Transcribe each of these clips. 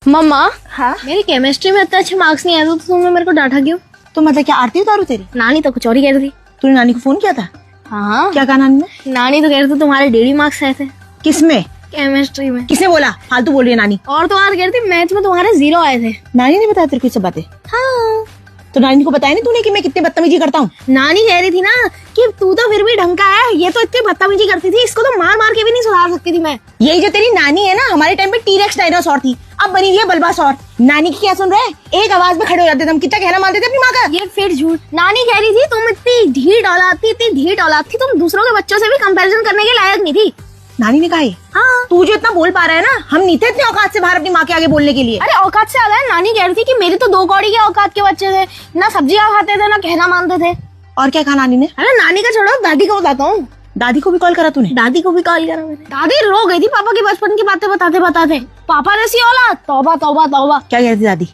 मम्मा, हाँ, मेरी केमिस्ट्री में इतने अच्छे मार्क्स नहीं आए तो तुमने मेरे को डांटा क्यों? तो मतलब क्या आरती उतारू तेरी? नानी तो कुछ और ही कह रही थी। तूने नानी को फोन किया था? हाँ, क्या कहा नानी ने? नानी तो कह रही थी तुम्हारे 1.5 मार्क्स आए थे किसमें? केमिस्ट्री में। किसने बोला? फालतू बोल रही है नानी। और तो और कह रही थी मैथ में तुम्हारे 0 आए थे। नानी ने बताया तेरे को ये सब बातें? हाँ, तो नानी को बताया नहीं तूने कि मैं कितनी बदतमीजी करता हूँ? नानी कह रही थी ना कि तू तो फिर भी ढंग का है, ये तो इतनी बदतमीजी करती थी, इसको तो मार मार के भी नहीं सुधार सकती थी मैं। यही जो तेरी नानी है ना, हमारे टाइम पे टीरेक्स डायनासोर थी, अब बनी हुई है बल्बासौर। नानी की क्या सुन रहे? एक आवाज में खड़े हो जाते थे हम, कितना कहना मानते थे अपनी माँ का। ये फिर झूठ। नानी कह रही थी तुम इतनी ढीठ औलाद थी, इतनी ढीठ औलाद थी, तुम दूसरों के बच्चों से भी कंपैरिजन करने के लायक नहीं थी। नानी ने कहा है? हाँ, तू जो इतना बोल पा रहा है ना, हम नहीं थे इतने औकात से बाहर अपनी माँ के आगे बोलने के लिए। अरे औकात से ज्यादा है। नानी कह रही थी कि मेरी तो 2 कौड़ी के औकात के बच्चे थे, ना सब्जियां खाते थे ना कहना मानते थे। और क्या कहा नानी ने? अरे नानी का छोड़ो, दादी को बताता हूँ। दादी को भी कॉल करा तूने? दादी को भी कॉल करा मैंने। दादी रो गई थी पापा की बचपन की बातें बताते बताते। पापा ने सी औलाद, तौबा तौबा तौबा। क्या कह रही थी दादी?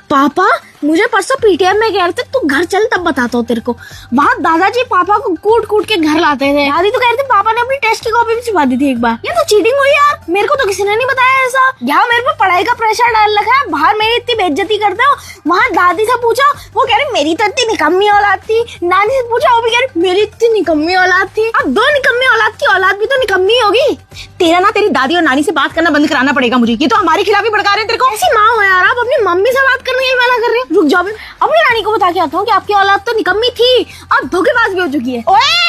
पापा मुझे परसों पीटीएम में कह रहे थे तू घर चल तब बताता हूँ तेरे को। वहाँ दादाजी पापा को कूट कूट के घर लाते थे। दादी तो कह रही थी पापा ने अपनी टेस्ट की कॉपी भी छुपा दी थी एक बार। ये तो चीटिंग हुई यार, मेरे को तो किसी ने नहीं बताया ऐसा। यहाँ मेरे पे पढ़ाई का प्रेशर डाल रखा है, बाहर मेरी इतनी बेइज्जती करते हो। वहाँ दादी से पूछा, वो कह रही मेरी तो इतनी निकम्मी औलाद थी। नानी से पूछा, वो भी कह रही मेरी इतनी निकम्मी औलाद थी। अब 2 निकम्मी औलाद की औलाद भी तो निकम्मी होगी। तेरा ना तेरी दादी और नानी से बात करना बंद कराना पड़ेगा मुझे, ये तो हमारे खिलाफ ही भड़का रहे हैं तेरे को। ऐसी माँ हो यार, आप अपनी मम्मी से बात करने के लिए मना कर रहे हो। रुक जाओ, मैं अपनी नानी को बता के आता हूँ कि आपकी औलाद तो निकम्मी थी, अब धोखेबाज भी हो चुकी है। ओए